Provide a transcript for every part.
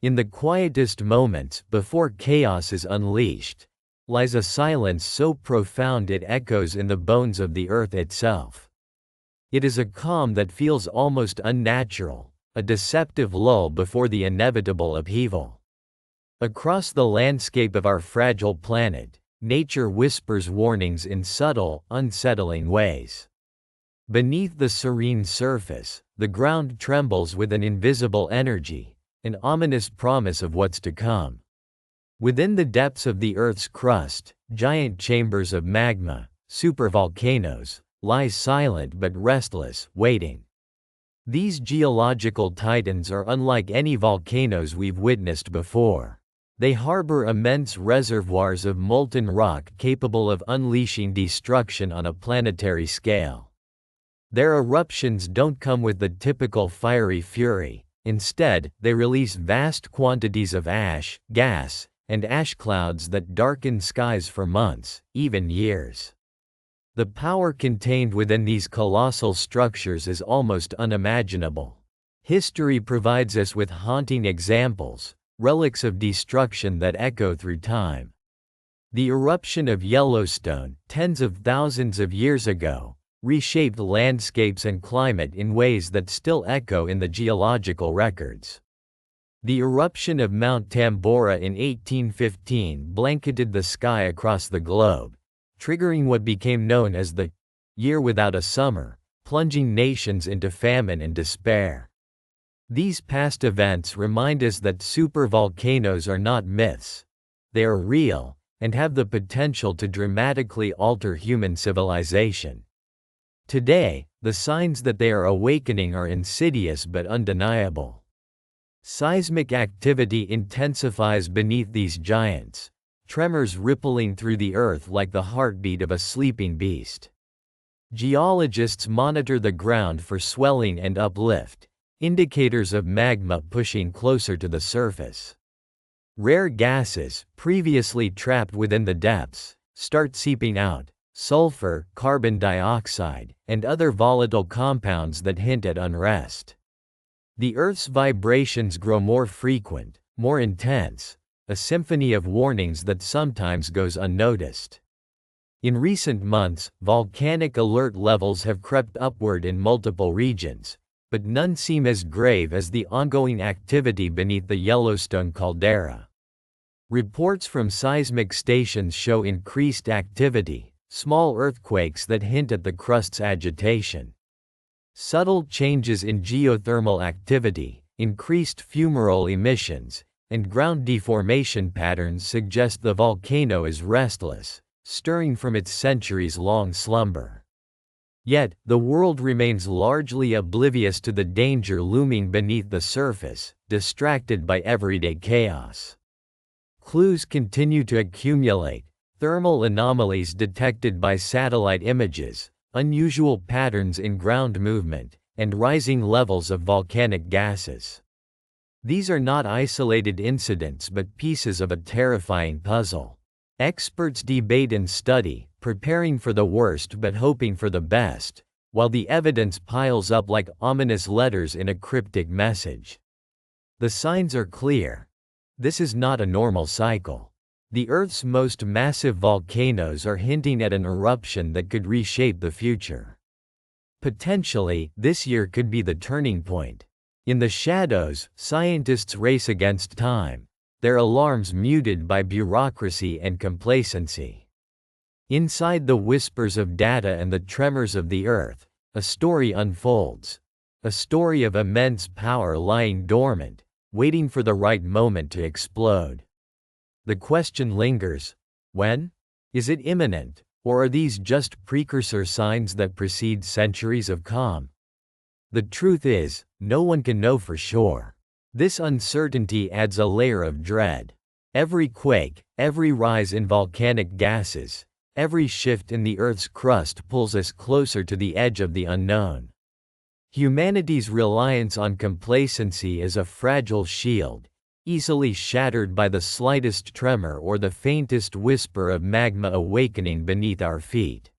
In the quietest moments, before chaos is unleashed, lies a silence so profound it echoes in the bones of the earth itself. It is a calm that feels almost unnatural, a deceptive lull before the inevitable upheaval. Across the landscape of our fragile planet, nature whispers warnings in subtle, unsettling ways. Beneath the serene surface, the ground trembles with an invisible energy, an ominous promise of what's to come. Within the depths of the Earth's crust, giant chambers of magma, supervolcanoes, lie silent but restless, waiting. These geological titans are unlike any volcanoes we've witnessed before. They harbor immense reservoirs of molten rock capable of unleashing destruction on a planetary scale. Their eruptions don't come with the typical fiery fury. Instead, they release vast quantities of ash, gas, and ash clouds that darken skies for months, even years. The power contained within these colossal structures is almost unimaginable. History provides us with haunting examples, relics of destruction that echo through time. The eruption of Yellowstone, tens of thousands of years ago, reshaped landscapes and climate in ways that still echo in the geological records. The eruption of Mount Tambora in 1815 blanketed the sky across the globe, triggering what became known as the year without a summer, plunging nations into famine and despair. These past events remind us that supervolcanoes are not myths. They are real, and have the potential to dramatically alter human civilization. Today, the signs that they are awakening are insidious but undeniable. Seismic activity intensifies beneath these giants, tremors rippling through the earth like the heartbeat of a sleeping beast. Geologists monitor the ground for swelling and uplift, indicators of magma pushing closer to the surface. Rare gases, previously trapped within the depths, start seeping out: sulfur, carbon dioxide, and other volatile compounds that hint at unrest. The Earth's vibrations grow more frequent, more intense, a symphony of warnings that sometimes goes unnoticed. In recent months, volcanic alert levels have crept upward in multiple regions, but none seem as grave as the ongoing activity beneath the Yellowstone caldera. Reports from seismic stations show increased activity, small earthquakes that hint at the crust's agitation. Subtle changes in geothermal activity, increased fumarole emissions, and ground deformation patterns suggest the volcano is restless, stirring from its centuries-long slumber. Yet, the world remains largely oblivious to the danger looming beneath the surface, distracted by everyday chaos. Clues continue to accumulate: thermal anomalies detected by satellite images, unusual patterns in ground movement, and rising levels of volcanic gases. These are not isolated incidents but pieces of a terrifying puzzle. Experts debate and study, preparing for the worst but hoping for the best, while the evidence piles up like ominous letters in a cryptic message. The signs are clear. This is not a normal cycle. The Earth's most massive volcanoes are hinting at an eruption that could reshape the future. Potentially, this year could be the turning point. In the shadows, scientists race against time, their alarms muted by bureaucracy and complacency. Inside the whispers of data and the tremors of the Earth, a story unfolds. A story of immense power lying dormant, waiting for the right moment to explode. The question lingers: when? Is it imminent, or are these just precursor signs that precede centuries of calm? The truth is, no one can know for sure. This uncertainty adds a layer of dread. Every quake, every rise in volcanic gases, every shift in the Earth's crust pulls us closer to the edge of the unknown. Humanity's reliance on complacency is a fragile shield, easily shattered by the slightest tremor or the faintest whisper of magma awakening beneath our feet.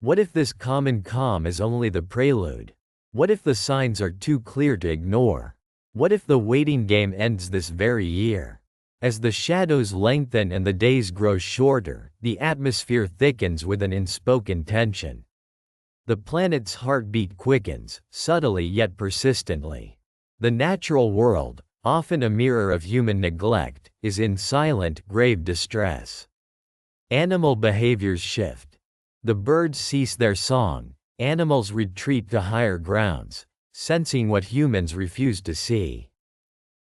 What if this common calm is only the prelude? What if the signs are too clear to ignore? What if the waiting game ends this very year? As the shadows lengthen and the days grow shorter, the atmosphere thickens with an unspoken tension. The planet's heartbeat quickens, subtly yet persistently. The natural world, often a mirror of human neglect, is in silent, grave distress. Animal behaviors shift. The birds cease their song, animals retreat to higher grounds, sensing what humans refuse to see.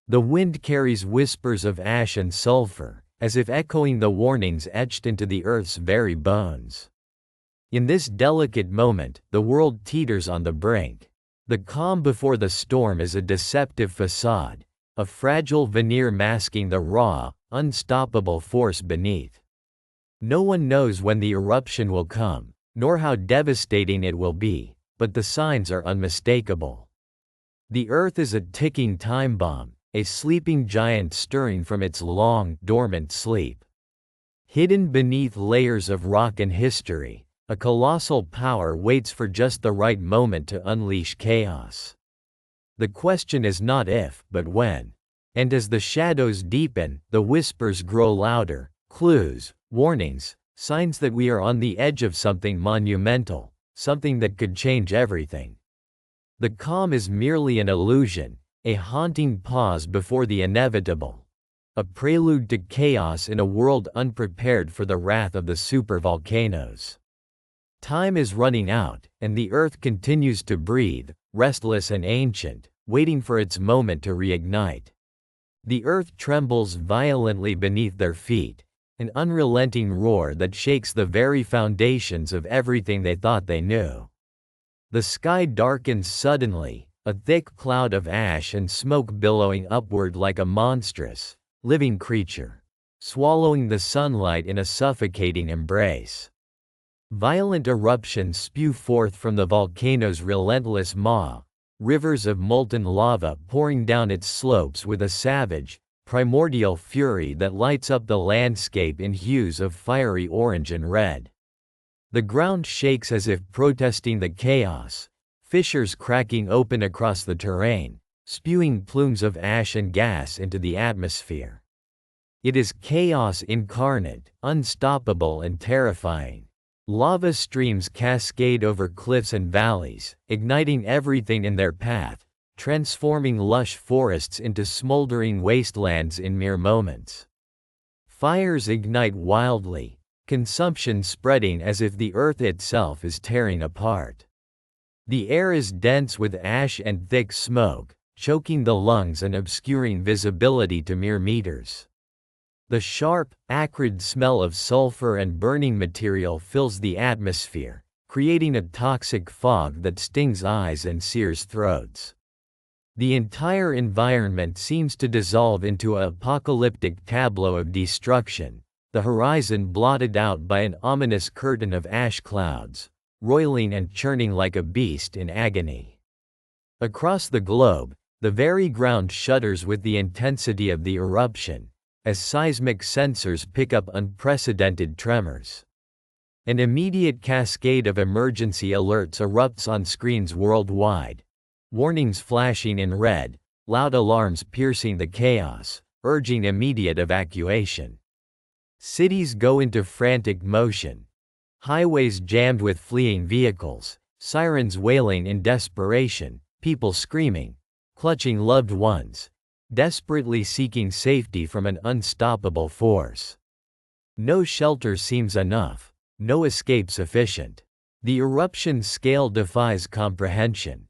The wind carries whispers of ash and sulfur, as if echoing the warnings etched into the earth's very bones. In this delicate moment, the world teeters on the brink. The calm before the storm is a deceptive facade, a fragile veneer masking the raw, unstoppable force beneath. No one knows when the eruption will come, nor how devastating it will be, but the signs are unmistakable. The earth is a ticking time bomb, a sleeping giant stirring from its long, dormant sleep. Hidden beneath layers of rock and history, a colossal power waits for just the right moment to unleash chaos. The question is not if, but when. And as the shadows deepen, the whispers grow louder, clues, warnings, signs that we are on the edge of something monumental, something that could change everything. The calm is merely an illusion, a haunting pause before the inevitable. A prelude to chaos in a world unprepared for the wrath of the supervolcanoes. Time is running out, and the earth continues to breathe, restless and ancient, waiting for its moment to reignite. The earth trembles violently beneath their feet, an unrelenting roar that shakes the very foundations of everything they thought they knew. The sky darkens suddenly, a thick cloud of ash and smoke billowing upward like a monstrous, living creature, swallowing the sunlight in a suffocating embrace. Violent eruptions spew forth from the volcano's relentless maw, rivers of molten lava pouring down its slopes with a savage, primordial fury that lights up the landscape in hues of fiery orange and red. The ground shakes as if protesting the chaos, fissures cracking open across the terrain, spewing plumes of ash and gas into the atmosphere. It is chaos incarnate, unstoppable and terrifying. Lava streams cascade over cliffs and valleys, igniting everything in their path, transforming lush forests into smoldering wastelands in mere moments. Fires ignite wildly, consumption spreading as if the earth itself is tearing apart. The air is dense with ash and thick smoke, choking the lungs and obscuring visibility to mere meters. The sharp, acrid smell of sulfur and burning material fills the atmosphere, creating a toxic fog that stings eyes and sears throats. The entire environment seems to dissolve into an apocalyptic tableau of destruction, the horizon blotted out by an ominous curtain of ash clouds, roiling and churning like a beast in agony. Across the globe, the very ground shudders with the intensity of the eruption, as seismic sensors pick up unprecedented tremors. An immediate cascade of emergency alerts erupts on screens worldwide, warnings flashing in red, loud alarms piercing the chaos, urging immediate evacuation. Cities go into frantic motion. Highways jammed with fleeing vehicles, sirens wailing in desperation, people screaming, clutching loved ones, desperately seeking safety from an unstoppable force. No shelter seems enough, no escape sufficient. The eruption's scale defies comprehension.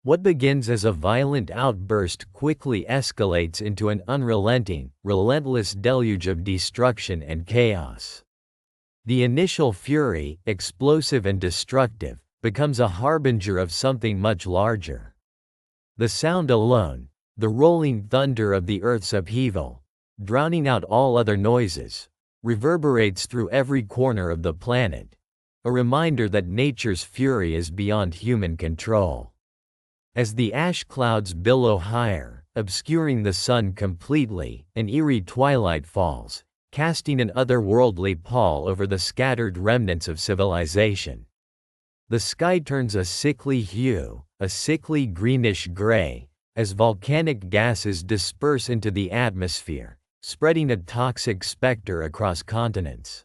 What begins as a violent outburst quickly escalates into an unrelenting, relentless deluge of destruction and chaos. The initial fury, explosive and destructive, becomes a harbinger of something much larger. The sound alone, the rolling thunder of the earth's upheaval, drowning out all other noises, reverberates through every corner of the planet, a reminder that nature's fury is beyond human control. As the ash clouds billow higher, obscuring the sun completely, an eerie twilight falls, casting an otherworldly pall over the scattered remnants of civilization. The sky turns a sickly hue, a sickly greenish gray, as volcanic gases disperse into the atmosphere, spreading a toxic specter across continents.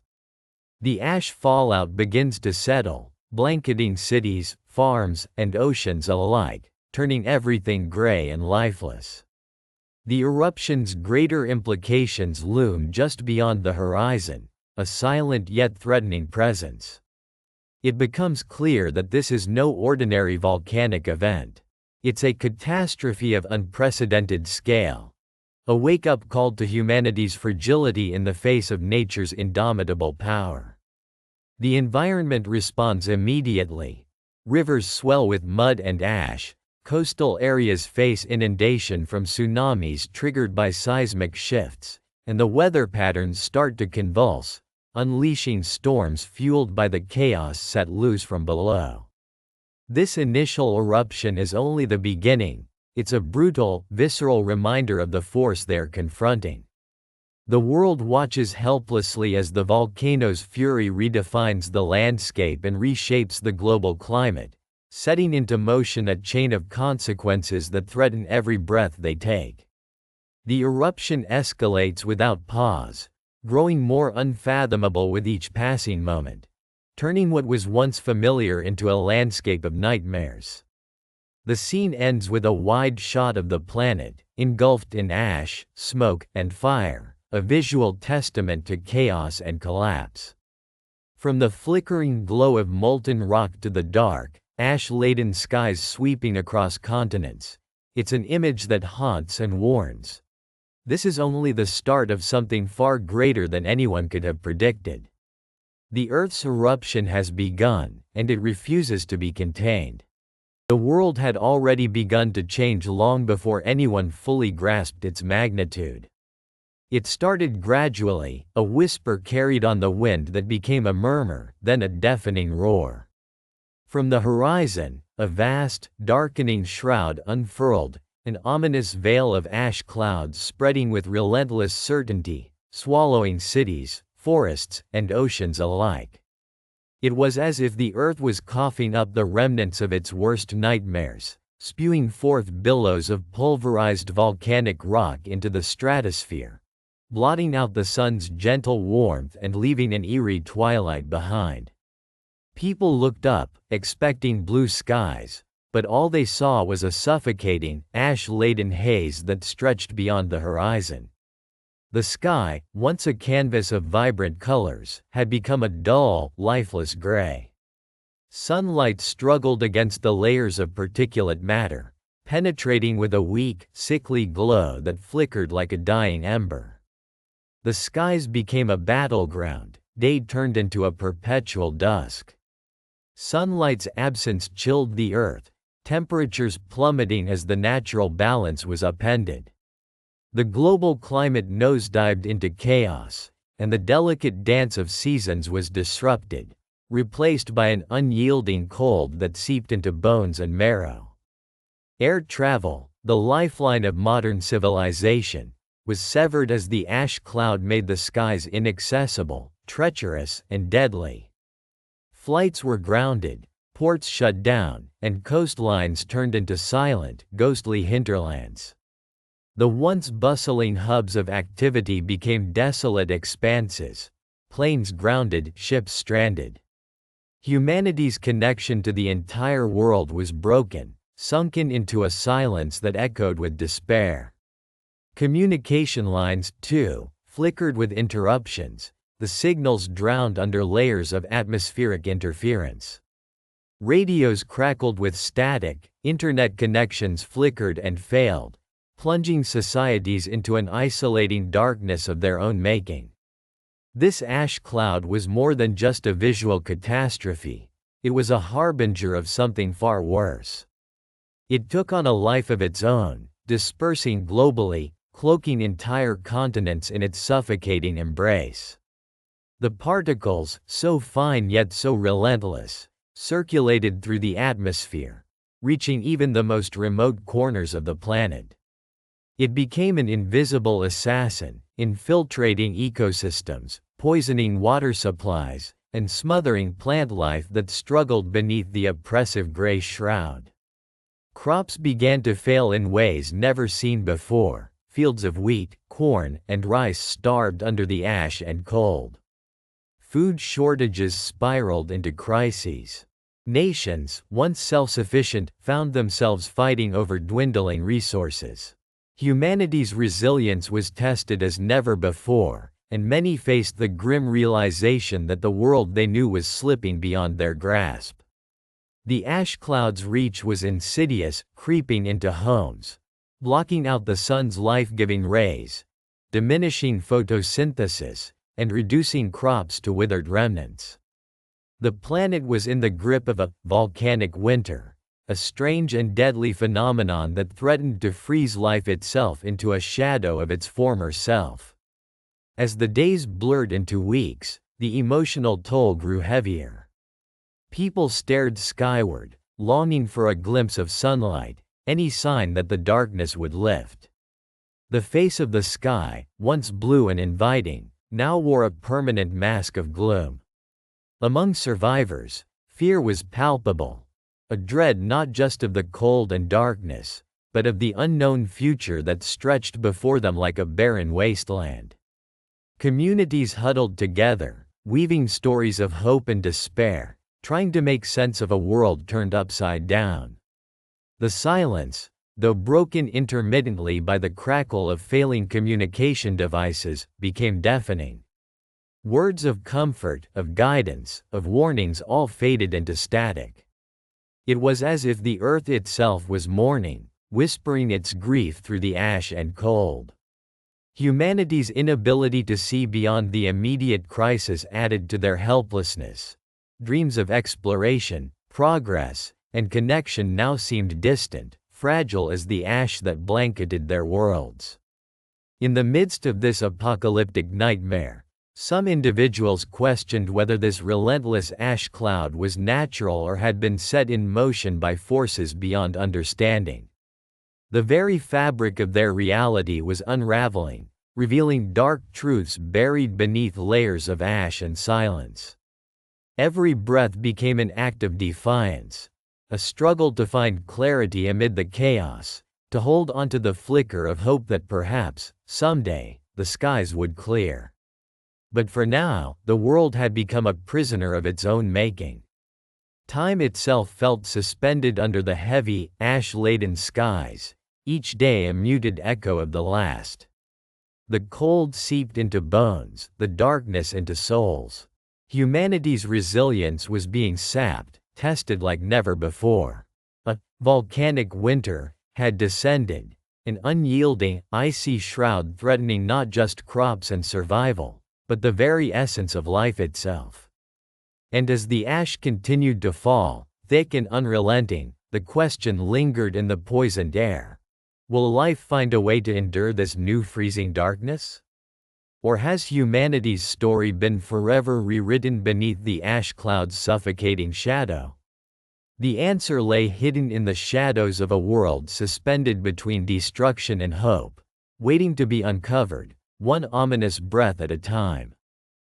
The ash fallout begins to settle, blanketing cities, farms, and oceans alike, turning everything gray and lifeless. The eruption's greater implications loom just beyond the horizon, a silent yet threatening presence. It becomes clear that this is no ordinary volcanic event. It's a catastrophe of unprecedented scale. A wake-up call to humanity's fragility in the face of nature's indomitable power. The environment responds immediately. Rivers swell with mud and ash, coastal areas face inundation from tsunamis triggered by seismic shifts, and the weather patterns start to convulse, unleashing storms fueled by the chaos set loose from below. This initial eruption is only the beginning. It's a brutal, visceral reminder of the force they're confronting. The world watches helplessly as the volcano's fury redefines the landscape and reshapes the global climate, setting into motion a chain of consequences that threaten every breath they take. The eruption escalates without pause, growing more unfathomable with each passing moment, turning what was once familiar into a landscape of nightmares. The scene ends with a wide shot of the planet, engulfed in ash, smoke, and fire, a visual testament to chaos and collapse. From the flickering glow of molten rock to the dark, ash-laden skies sweeping across continents, it's an image that haunts and warns. This is only the start of something far greater than anyone could have predicted. The Earth's eruption has begun, and it refuses to be contained. The world had already begun to change long before anyone fully grasped its magnitude. It started gradually, a whisper carried on the wind that became a murmur, then a deafening roar. From the horizon, a vast, darkening shroud unfurled, an ominous veil of ash clouds spreading with relentless certainty, swallowing cities, forests, and oceans alike. It was as if the earth was coughing up the remnants of its worst nightmares, spewing forth billows of pulverized volcanic rock into the stratosphere, blotting out the sun's gentle warmth and leaving an eerie twilight behind. People looked up, expecting blue skies, but all they saw was a suffocating, ash-laden haze that stretched beyond the horizon. The sky, once a canvas of vibrant colors, had become a dull, lifeless gray. Sunlight struggled against the layers of particulate matter, penetrating with a weak, sickly glow that flickered like a dying ember. The skies became a battleground, day turned into a perpetual dusk. Sunlight's absence chilled the earth, temperatures plummeting as the natural balance was upended. The global climate nosedived into chaos, and the delicate dance of seasons was disrupted, replaced by an unyielding cold that seeped into bones and marrow. Air travel, the lifeline of modern civilization, was severed as the ash cloud made the skies inaccessible, treacherous, and deadly. Flights were grounded, ports shut down, and coastlines turned into silent, ghostly hinterlands. The once bustling hubs of activity became desolate expanses, planes grounded, ships stranded. Humanity's connection to the entire world was broken, sunken into a silence that echoed with despair. Communication lines, too, flickered with interruptions, the signals drowned under layers of atmospheric interference. Radios crackled with static, internet connections flickered and failed, plunging societies into an isolating darkness of their own making. This ash cloud was more than just a visual catastrophe, it was a harbinger of something far worse. It took on a life of its own, dispersing globally, cloaking entire continents in its suffocating embrace. The particles, so fine yet so relentless, circulated through the atmosphere, reaching even the most remote corners of the planet. It became an invisible assassin, infiltrating ecosystems, poisoning water supplies, and smothering plant life that struggled beneath the oppressive gray shroud. Crops began to fail in ways never seen before. Fields of wheat, corn, and rice starved under the ash and cold. Food shortages spiraled into crises. Nations, once self-sufficient, found themselves fighting over dwindling resources. Humanity's resilience was tested as never before, and many faced the grim realization that the world they knew was slipping beyond their grasp. The ash cloud's reach was insidious, creeping into homes, blocking out the sun's life-giving rays, diminishing photosynthesis, and reducing crops to withered remnants. The planet was in the grip of a volcanic winter, a strange and deadly phenomenon that threatened to freeze life itself into a shadow of its former self. As the days blurred into weeks, the emotional toll grew heavier. People stared skyward, longing for a glimpse of sunlight, any sign that the darkness would lift. The face of the sky, once blue and inviting, now wore a permanent mask of gloom. Among survivors, fear was palpable, a dread not just of the cold and darkness, but of the unknown future that stretched before them like a barren wasteland. Communities huddled together, weaving stories of hope and despair, trying to make sense of a world turned upside down. The silence, though broken intermittently by the crackle of failing communication devices, became deafening. Words of comfort, of guidance, of warnings all faded into static. It was as if the earth itself was mourning, whispering its grief through the ash and cold. Humanity's inability to see beyond the immediate crisis added to their helplessness. Dreams of exploration, progress, and connection now seemed distant, fragile as the ash that blanketed their worlds. In the midst of this apocalyptic nightmare, some individuals questioned whether this relentless ash cloud was natural or had been set in motion by forces beyond understanding. The very fabric of their reality was unraveling, revealing dark truths buried beneath layers of ash and silence. Every breath became an act of defiance, a struggle to find clarity amid the chaos, to hold onto the flicker of hope that perhaps, someday, the skies would clear. But for now, the world had become a prisoner of its own making. Time itself felt suspended under the heavy, ash-laden skies, each day a muted echo of the last. The cold seeped into bones, the darkness into souls. Humanity's resilience was being sapped, tested like never before. A volcanic winter had descended, an unyielding, icy shroud threatening not just crops and survival, but the very essence of life itself. And as the ash continued to fall, thick and unrelenting, the question lingered in the poisoned air. Will life find a way to endure this new freezing darkness? Or has humanity's story been forever rewritten beneath the ash cloud's suffocating shadow? The answer lay hidden in the shadows of a world suspended between destruction and hope, waiting to be uncovered, one ominous breath at a time.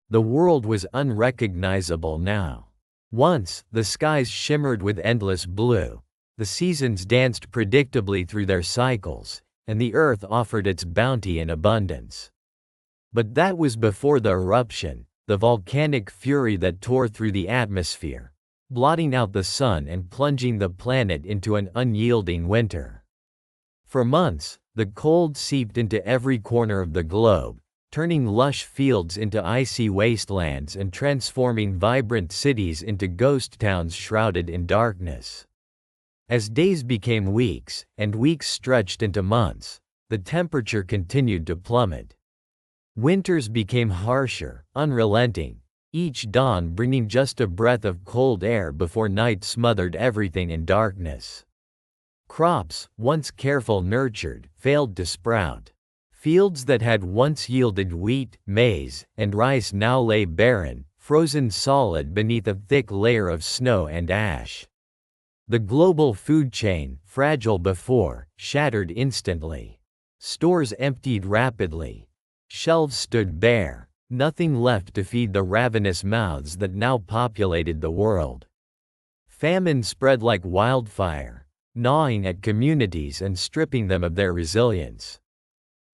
The world was unrecognizable now. Once, the skies shimmered with endless blue, the seasons danced predictably through their cycles, and the earth offered its bounty in abundance. But that was before the eruption, the volcanic fury that tore through the atmosphere, blotting out the sun and plunging the planet into an unyielding winter. For months, the cold seeped into every corner of the globe, turning lush fields into icy wastelands and transforming vibrant cities into ghost towns shrouded in darkness. As days became weeks, and weeks stretched into months, the temperature continued to plummet. Winters became harsher, unrelenting, each dawn bringing just a breath of cold air before night smothered everything in darkness. Crops, once careful nurtured, failed to sprout. Fields that had once yielded wheat, maize, and rice now lay barren, frozen solid beneath a thick layer of snow and ash. The global food chain, fragile before, shattered instantly. Stores emptied rapidly. Shelves stood bare, nothing left to feed the ravenous mouths that now populated the world. Famine spread like wildfire, gnawing at communities and stripping them of their resilience.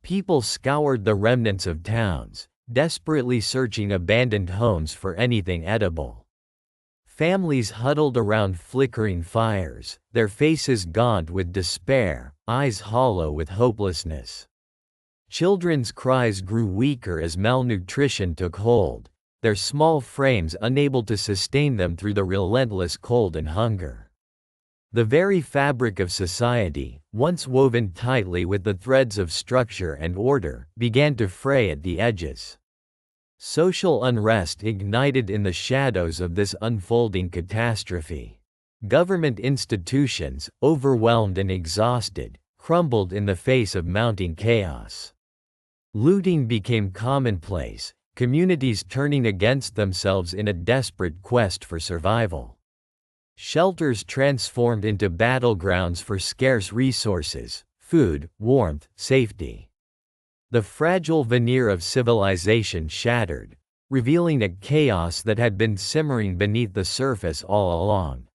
People scoured the remnants of towns, desperately searching abandoned homes for anything edible. Families huddled around flickering fires, their faces gaunt with despair, eyes hollow with hopelessness. Children's cries grew weaker as malnutrition took hold, their small frames unable to sustain them through the relentless cold and hunger. The very fabric of society, once woven tightly with the threads of structure and order, began to fray at the edges. Social unrest ignited in the shadows of this unfolding catastrophe. Government institutions, overwhelmed and exhausted, crumbled in the face of mounting chaos. Looting became commonplace, communities turning against themselves in a desperate quest for survival. Shelters transformed into battlegrounds for scarce resources, food, warmth, safety. The fragile veneer of civilization shattered, revealing a chaos that had been simmering beneath the surface all along.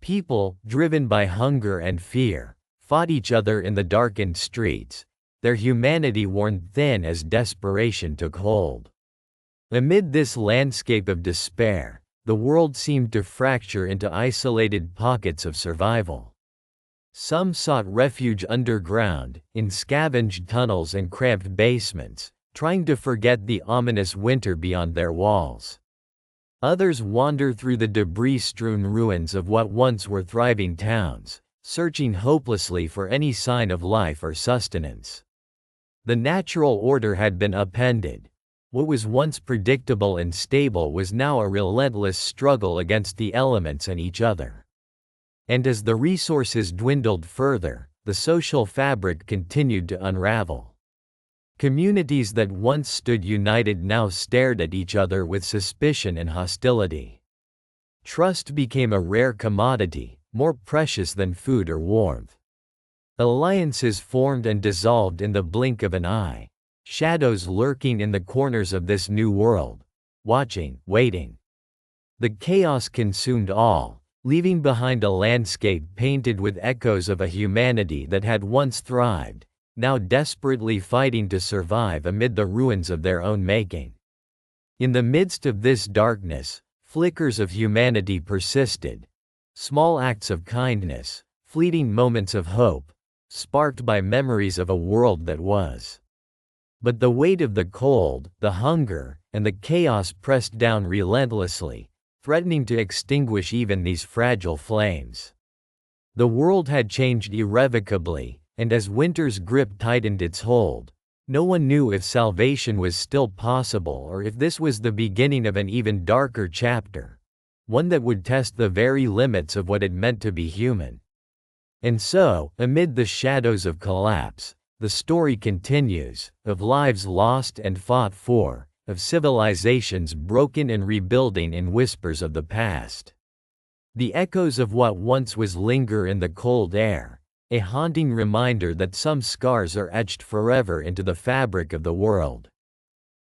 People, driven by hunger and fear, fought each other in the darkened streets, their humanity worn thin as desperation took hold. Amid this landscape of despair, the world seemed to fracture into isolated pockets of survival. Some sought refuge underground, in scavenged tunnels and cramped basements, trying to forget the ominous winter beyond their walls. Others wandered through the debris-strewn ruins of what once were thriving towns, searching hopelessly for any sign of life or sustenance. The natural order had been upended. What was once predictable and stable was now a relentless struggle against the elements and each other. And as the resources dwindled further, the social fabric continued to unravel. Communities that once stood united now stared at each other with suspicion and hostility. Trust became a rare commodity, more precious than food or warmth. Alliances formed and dissolved in the blink of an eye, shadows lurking in the corners of this new world, watching, waiting. The chaos consumed all, leaving behind a landscape painted with echoes of a humanity that had once thrived, now desperately fighting to survive amid the ruins of their own making. In the midst of this darkness, flickers of humanity persisted, small acts of kindness, fleeting moments of hope, sparked by memories of a world that was. But the weight of the cold, the hunger, and the chaos pressed down relentlessly, threatening to extinguish even these fragile flames. The world had changed irrevocably, and as winter's grip tightened its hold, no one knew if salvation was still possible or if this was the beginning of an even darker chapter, one that would test the very limits of what it meant to be human. And so, amid the shadows of collapse, the story continues, of lives lost and fought for, of civilizations broken and rebuilding in whispers of the past. The echoes of what once was linger in the cold air, a haunting reminder that some scars are etched forever into the fabric of the world.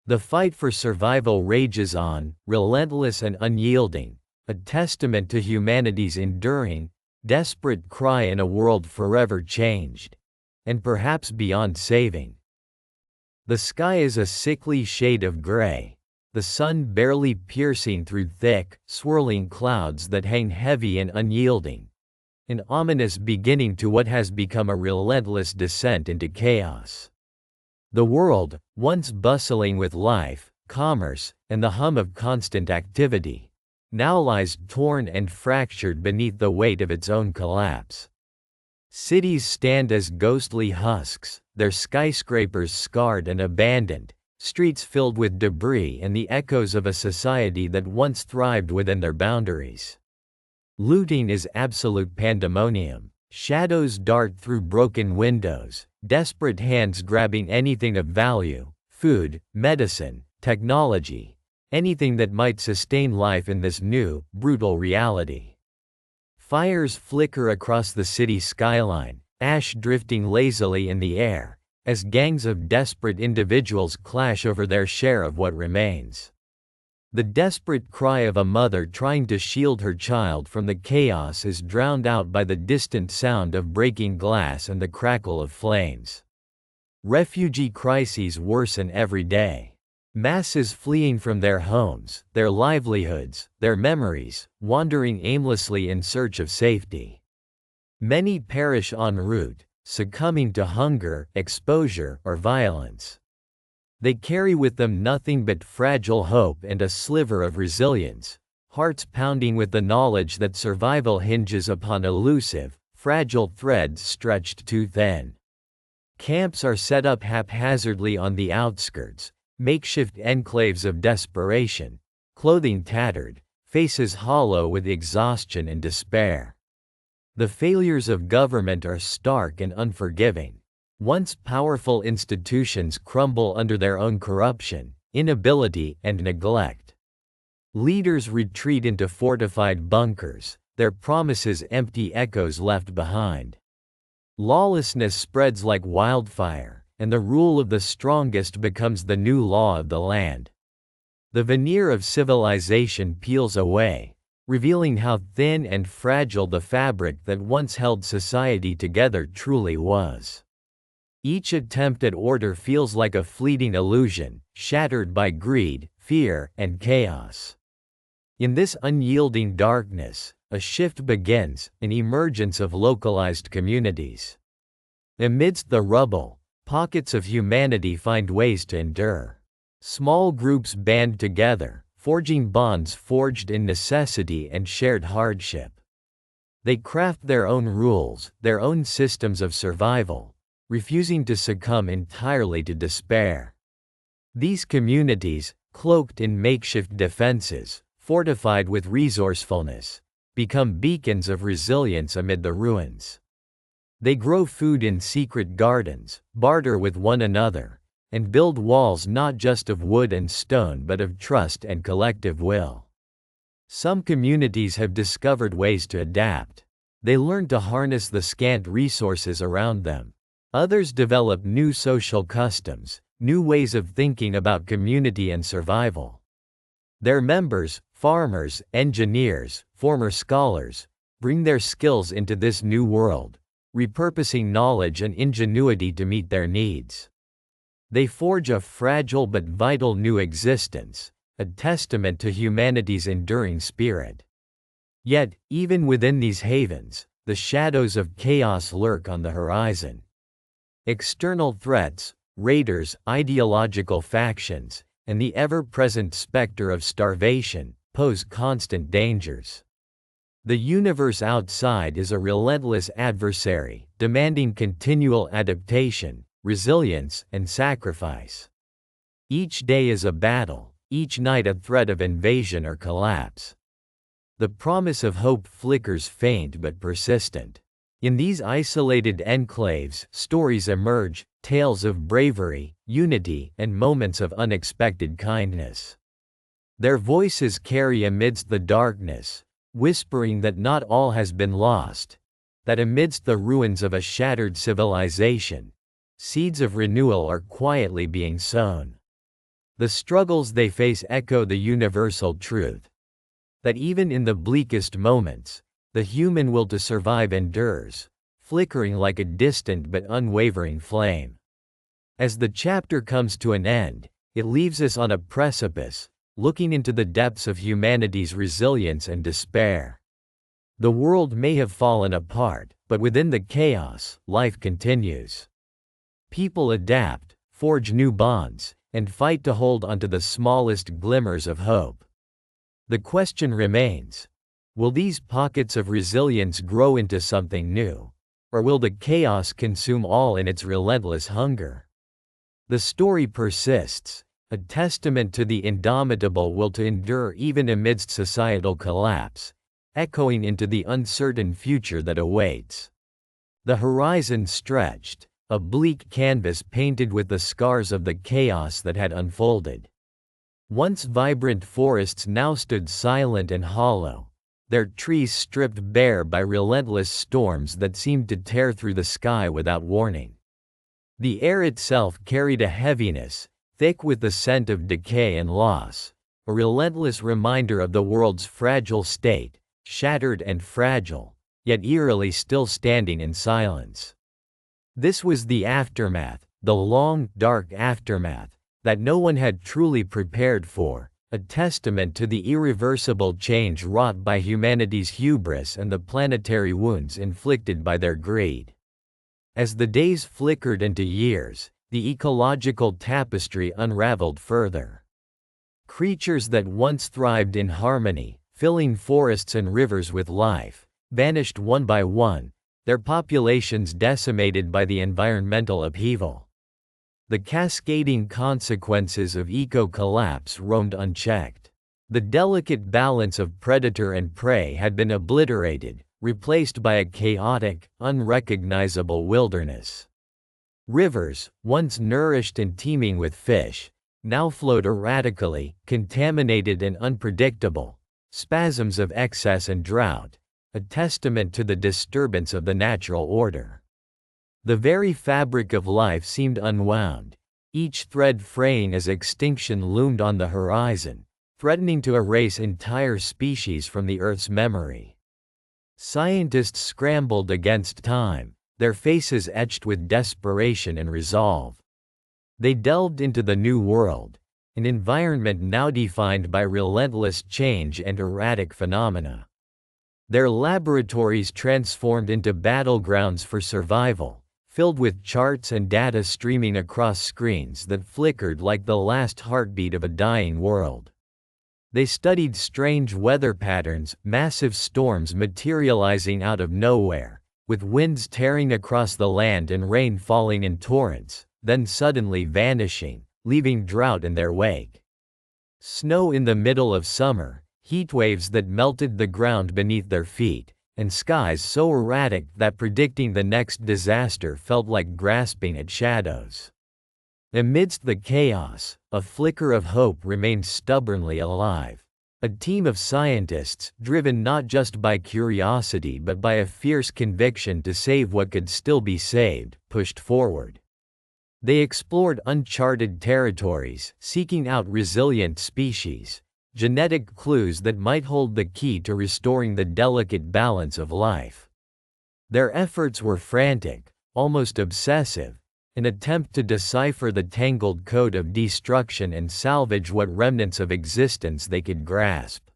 The fight for survival rages on, relentless and unyielding, a testament to humanity's enduring, desperate cry in a world forever changed, and perhaps beyond saving. The sky is a sickly shade of gray, the sun barely piercing through thick, swirling clouds that hang heavy and unyielding, an ominous beginning to what has become a relentless descent into chaos. The world, once bustling with life, commerce, and the hum of constant activity, now lies torn and fractured beneath the weight of its own collapse. Cities stand as ghostly husks, their skyscrapers scarred and abandoned, streets filled with debris and the echoes of a society that once thrived within their boundaries. Looting is absolute pandemonium. Shadows dart through broken windows, desperate hands grabbing anything of value, food, medicine, technology, anything that might sustain life in this new, brutal reality. Fires flicker across the city skyline, ash drifting lazily in the air, as gangs of desperate individuals clash over their share of what remains. The desperate cry of a mother trying to shield her child from the chaos is drowned out by the distant sound of breaking glass and the crackle of flames. Refugee crises worsen every day. Masses fleeing from their homes, their livelihoods, their memories, wandering aimlessly in search of safety. Many perish en route, succumbing to hunger, exposure, or violence. They carry with them nothing but fragile hope and a sliver of resilience, hearts pounding with the knowledge that survival hinges upon elusive, fragile threads stretched too thin. Camps are set up haphazardly on the outskirts, makeshift enclaves of desperation, clothing tattered, faces hollow with exhaustion and despair. The failures of government are stark and unforgiving. Once powerful institutions crumble under their own corruption, inability, and neglect. Leaders retreat into fortified bunkers, their promises empty echoes left behind. Lawlessness spreads like wildfire, and the rule of the strongest becomes the new law of the land. The veneer of civilization peels away, revealing how thin and fragile the fabric that once held society together truly was. Each attempt at order feels like a fleeting illusion, shattered by greed, fear, and chaos. In this unyielding darkness, a shift begins, an emergence of localized communities. Amidst the rubble, pockets of humanity find ways to endure. Small groups band together, forging bonds forged in necessity and shared hardship. They craft their own rules, their own systems of survival, refusing to succumb entirely to despair. These communities, cloaked in makeshift defenses, fortified with resourcefulness, become beacons of resilience amid the ruins. They grow food in secret gardens, barter with one another, and build walls not just of wood and stone but of trust and collective will. Some communities have discovered ways to adapt. They learn to harness the scant resources around them. Others develop new social customs, new ways of thinking about community and survival. Their members, farmers, engineers, former scholars, bring their skills into this new world, repurposing knowledge and ingenuity to meet their needs. They forge a fragile but vital new existence, a testament to humanity's enduring spirit. Yet, even within these havens, the shadows of chaos lurk on the horizon. External threats, raiders, ideological factions, and the ever-present specter of starvation pose constant dangers. The universe outside is a relentless adversary, demanding continual adaptation, resilience, and sacrifice. Each day is a battle, each night a threat of invasion or collapse. The promise of hope flickers faint but persistent. In these isolated enclaves, stories emerge, tales of bravery, unity, and moments of unexpected kindness. Their voices carry amidst the darkness, whispering that not all has been lost, that amidst the ruins of a shattered civilization, seeds of renewal are quietly being sown. The struggles they face echo the universal truth, that even in the bleakest moments, the human will to survive endures, flickering like a distant but unwavering flame. As the chapter comes to an end, it leaves us on a precipice, looking into the depths of humanity's resilience and despair. The world may have fallen apart, but within the chaos, life continues. People adapt, forge new bonds, and fight to hold onto the smallest glimmers of hope. The question remains: will these pockets of resilience grow into something new, or will the chaos consume all in its relentless hunger? The story persists, a testament to the indomitable will to endure even amidst societal collapse, echoing into the uncertain future that awaits. The horizon stretched, a bleak canvas painted with the scars of the chaos that had unfolded. Once vibrant forests now stood silent and hollow, their trees stripped bare by relentless storms that seemed to tear through the sky without warning. The air itself carried a heaviness, thick with the scent of decay and loss, a relentless reminder of the world's fragile state, shattered and fragile, yet eerily still standing in silence. This was the aftermath, the long, dark aftermath, that no one had truly prepared for, a testament to the irreversible change wrought by humanity's hubris and the planetary wounds inflicted by their greed. As the days flickered into years, the ecological tapestry unraveled further. Creatures that once thrived in harmony, filling forests and rivers with life, vanished one by one, their populations decimated by the environmental upheaval. The cascading consequences of eco-collapse roamed unchecked. The delicate balance of predator and prey had been obliterated, replaced by a chaotic, unrecognizable wilderness. Rivers, once nourished and teeming with fish, now flowed erratically, contaminated and unpredictable, spasms of excess and drought, a testament to the disturbance of the natural order. The very fabric of life seemed unwound, each thread fraying as extinction loomed on the horizon, threatening to erase entire species from the Earth's memory. Scientists scrambled against time, their faces etched with desperation and resolve. They delved into the new world, an environment now defined by relentless change and erratic phenomena. Their laboratories transformed into battlegrounds for survival, filled with charts and data streaming across screens that flickered like the last heartbeat of a dying world. They studied strange weather patterns, massive storms materializing out of nowhere, with winds tearing across the land and rain falling in torrents, then suddenly vanishing, leaving drought in their wake. Snow in the middle of summer, heatwaves that melted the ground beneath their feet, and skies so erratic that predicting the next disaster felt like grasping at shadows. Amidst the chaos, a flicker of hope remained stubbornly alive. A team of scientists, driven not just by curiosity but by a fierce conviction to save what could still be saved, pushed forward. They explored uncharted territories, seeking out resilient species, genetic clues that might hold the key to restoring the delicate balance of life. Their efforts were frantic, almost obsessive, an attempt to decipher the tangled code of destruction and salvage what remnants of existence they could grasp.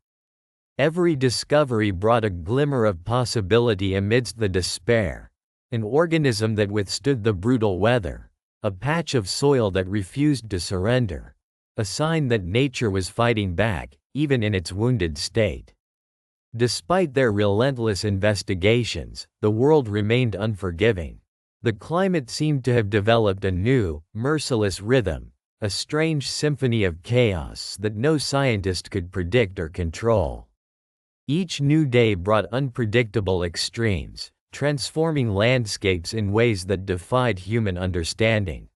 Every discovery brought a glimmer of possibility amidst the despair, an organism that withstood the brutal weather, a patch of soil that refused to surrender, a sign that nature was fighting back, even in its wounded state. Despite their relentless investigations, the world remained unforgiving. The climate seemed to have developed a new, merciless rhythm, a strange symphony of chaos that no scientist could predict or control. Each new day brought unpredictable extremes, transforming landscapes in ways that defied human understanding.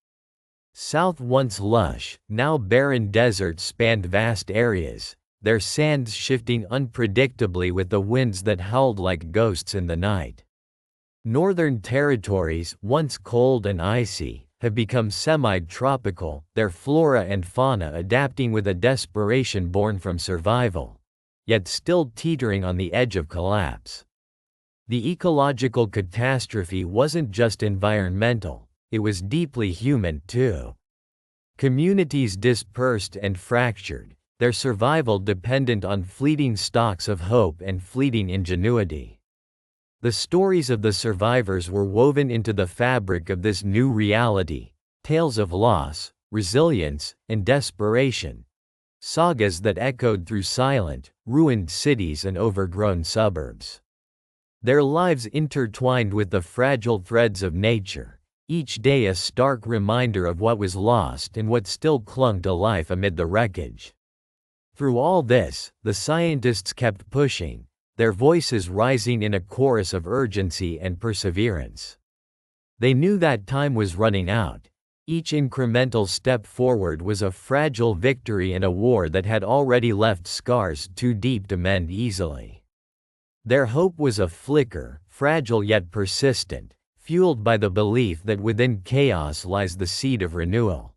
South once lush, now barren deserts spanned vast areas, their sands shifting unpredictably with the winds that howled like ghosts in the night. Northern territories, once cold and icy, have become semi-tropical, their flora and fauna adapting with a desperation born from survival, yet still teetering on the edge of collapse. The ecological catastrophe wasn't just environmental, it was deeply human too. Communities dispersed and fractured, their survival dependent on fleeting stalks of hope and fleeting ingenuity. The stories of the survivors were woven into the fabric of this new reality, tales of loss, resilience, and desperation, sagas that echoed through silent, ruined cities and overgrown suburbs. Their lives intertwined with the fragile threads of nature, each day a stark reminder of what was lost and what still clung to life amid the wreckage. Through all this, the scientists kept pushing, their voices rising in a chorus of urgency and perseverance. They knew that time was running out. Each incremental step forward was a fragile victory in a war that had already left scars too deep to mend easily. Their hope was a flicker, fragile yet persistent, fueled by the belief that within chaos lies the seed of renewal.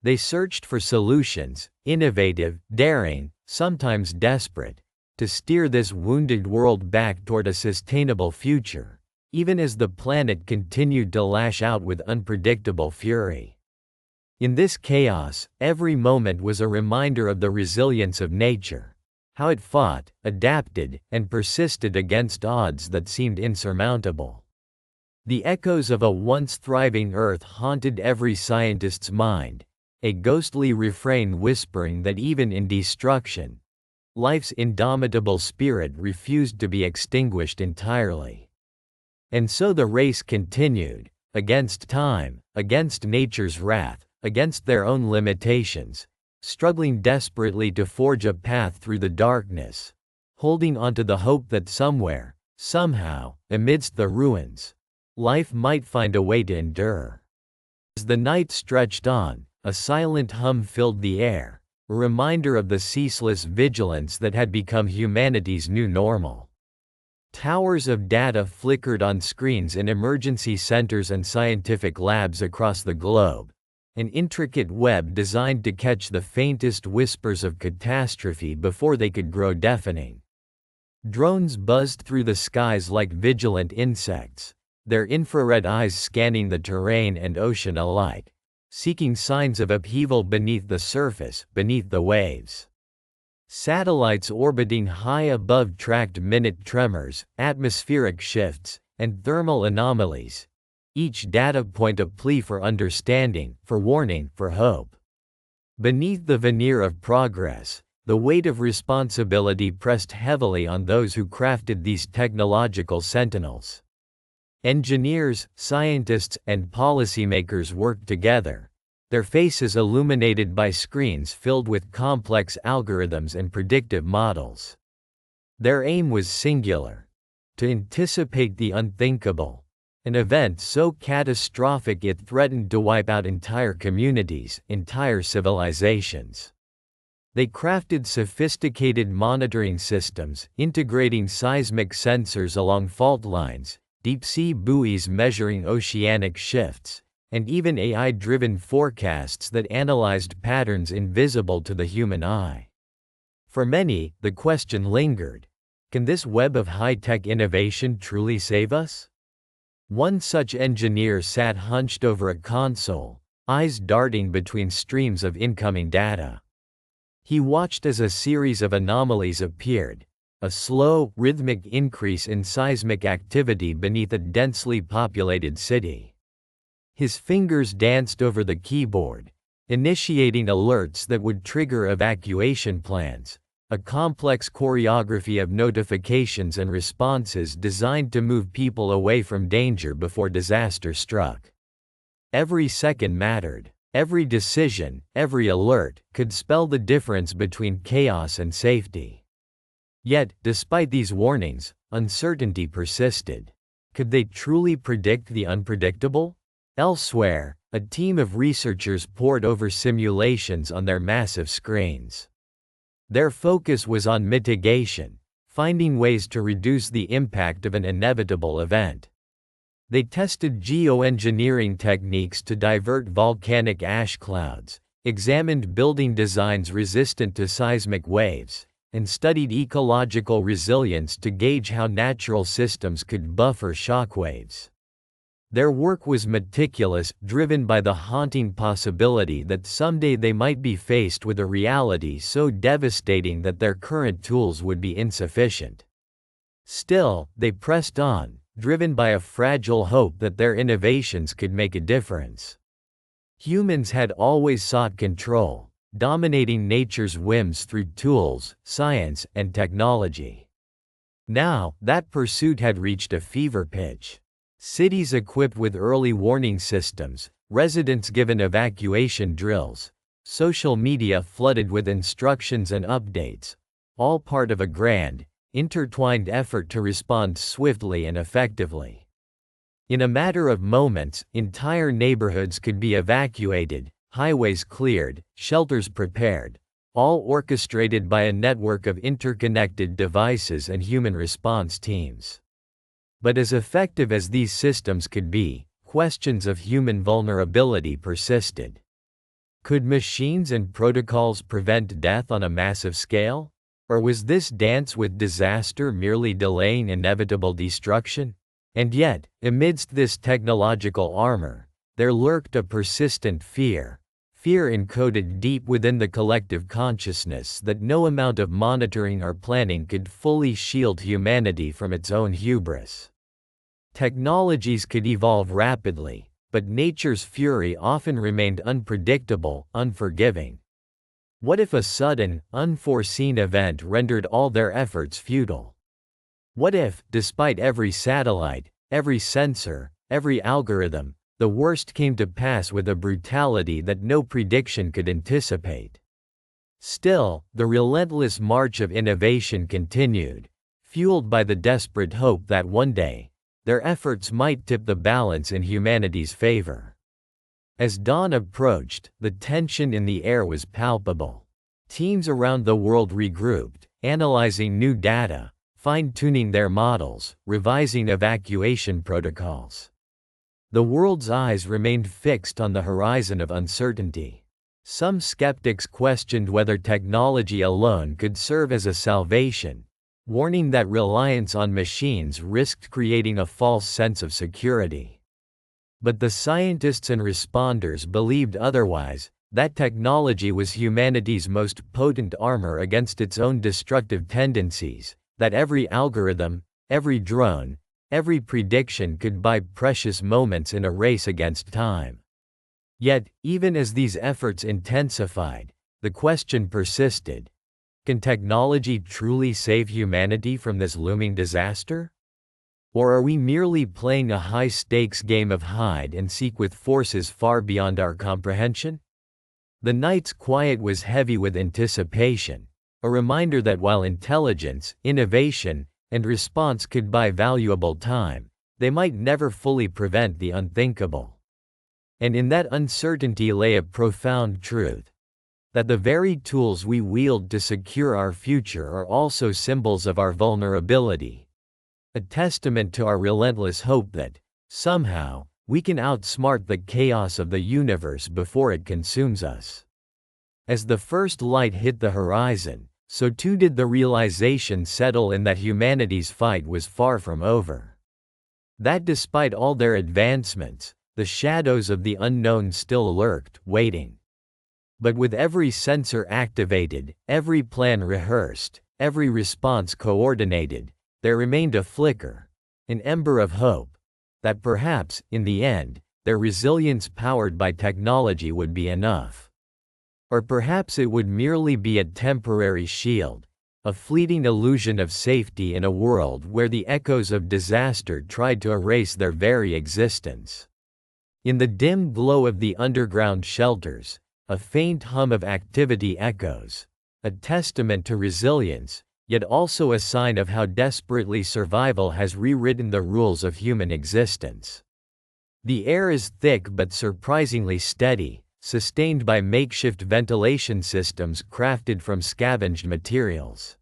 They searched for solutions, innovative, daring, sometimes desperate, to steer this wounded world back toward a sustainable future, even as the planet continued to lash out with unpredictable fury. In this chaos, every moment was a reminder of the resilience of nature, how it fought, adapted, and persisted against odds that seemed insurmountable. The echoes of a once thriving Earth haunted every scientist's mind, a ghostly refrain whispering that even in destruction, life's indomitable spirit refused to be extinguished entirely. And so the race continued, against time, against nature's wrath, against their own limitations, struggling desperately to forge a path through the darkness, holding onto the hope that somewhere, somehow, amidst the ruins, life might find a way to endure. As the night stretched on, a silent hum filled the air, a reminder of the ceaseless vigilance that had become humanity's new normal. Towers of data flickered on screens in emergency centers and scientific labs across the globe, an intricate web designed to catch the faintest whispers of catastrophe before they could grow deafening. Drones buzzed through the skies like vigilant insects, their infrared eyes scanning the terrain and ocean alike, seeking signs of upheaval beneath the surface, beneath the waves. Satellites orbiting high above tracked minute tremors, atmospheric shifts, and thermal anomalies, each data point a plea for understanding, for warning, for hope. Beneath the veneer of progress, the weight of responsibility pressed heavily on those who crafted these technological sentinels. Engineers, scientists, and policymakers worked together, their faces illuminated by screens filled with complex algorithms and predictive models. Their aim was singular: to anticipate the unthinkable, an event so catastrophic it threatened to wipe out entire communities, entire civilizations. They crafted sophisticated monitoring systems, integrating seismic sensors along fault lines, deep-sea buoys measuring oceanic shifts, and even AI-driven forecasts that analyzed patterns invisible to the human eye. For many, the question lingered: can this web of high-tech innovation truly save us? One such engineer sat hunched over a console, eyes darting between streams of incoming data. He watched as a series of anomalies appeared, a slow, rhythmic increase in seismic activity beneath a densely populated city. His fingers danced over the keyboard, initiating alerts that would trigger evacuation plans, a complex choreography of notifications and responses designed to move people away from danger before disaster struck. Every second mattered. Every decision, every alert, could spell the difference between chaos and safety. Yet, despite these warnings, uncertainty persisted. Could they truly predict the unpredictable? Elsewhere, a team of researchers pored over simulations on their massive screens. Their focus was on mitigation, finding ways to reduce the impact of an inevitable event. They tested geoengineering techniques to divert volcanic ash clouds, examined building designs resistant to seismic waves, and studied ecological resilience to gauge how natural systems could buffer shockwaves. Their work was meticulous, driven by the haunting possibility that someday they might be faced with a reality so devastating that their current tools would be insufficient. Still, they pressed on, driven by a fragile hope that their innovations could make a difference. Humans had always sought control, dominating nature's whims through tools, science, and technology. Now, that pursuit had reached a fever pitch. Cities equipped with early warning systems, residents given evacuation drills, social media flooded with instructions and updates, all part of a grand, intertwined effort to respond swiftly and effectively. In a matter of moments, entire neighborhoods could be evacuated, highways cleared, shelters prepared, all orchestrated by a network of interconnected devices and human response teams. But as effective as these systems could be, questions of human vulnerability persisted. Could machines and protocols prevent death on a massive scale? Or was this dance with disaster merely delaying inevitable destruction? And yet, amidst this technological armor, there lurked a persistent fear encoded deep within the collective consciousness that no amount of monitoring or planning could fully shield humanity from its own hubris. Technologies could evolve rapidly, but nature's fury often remained unpredictable, unforgiving. What if a sudden, unforeseen event rendered all their efforts futile? What if, despite every satellite, every sensor, every algorithm, the worst came to pass with a brutality that no prediction could anticipate? Still, the relentless march of innovation continued, fueled by the desperate hope that one day, their efforts might tip the balance in humanity's favor. As dawn approached, the tension in the air was palpable. Teams around the world regrouped, analyzing new data, fine-tuning their models, revising evacuation protocols. The world's eyes remained fixed on the horizon of uncertainty. Some skeptics questioned whether technology alone could serve as a salvation, warning that reliance on machines risked creating a false sense of security. But the scientists and responders believed otherwise, that technology was humanity's most potent armor against its own destructive tendencies, that every algorithm, every drone, every prediction could buy precious moments in a race against time. Yet, even as these efforts intensified, the question persisted: can technology truly save humanity from this looming disaster? Or are we merely playing a high-stakes game of hide-and-seek with forces far beyond our comprehension? The night's quiet was heavy with anticipation, a reminder that while intelligence, innovation, and response could buy valuable time, they might never fully prevent the unthinkable. And in that uncertainty lay a profound truth: that the very tools we wield to secure our future are also symbols of our vulnerability, a testament to our relentless hope that, somehow, we can outsmart the chaos of the universe before it consumes us. As the first light hit the horizon, so too did the realization settle in that humanity's fight was far from over. That despite all their advancements, the shadows of the unknown still lurked, waiting. But with every sensor activated, every plan rehearsed, every response coordinated, there remained a flicker, an ember of hope, that perhaps, in the end, their resilience powered by technology would be enough. Or perhaps it would merely be a temporary shield, a fleeting illusion of safety in a world where the echoes of disaster tried to erase their very existence. In the dim glow of the underground shelters, a faint hum of activity echoes, a testament to resilience, yet also a sign of how desperately survival has rewritten the rules of human existence. The air is thick but surprisingly steady, sustained by makeshift ventilation systems crafted from scavenged materials.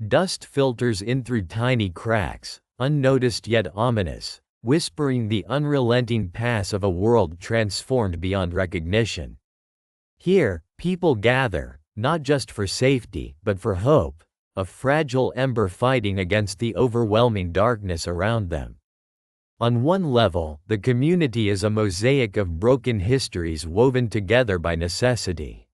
Dust filters in through tiny cracks, unnoticed yet ominous, whispering the unrelenting pass of a world transformed beyond recognition. Here, people gather, not just for safety, but for hope, a fragile ember fighting against the overwhelming darkness around them. On one level, the community is a mosaic of broken histories woven together by necessity.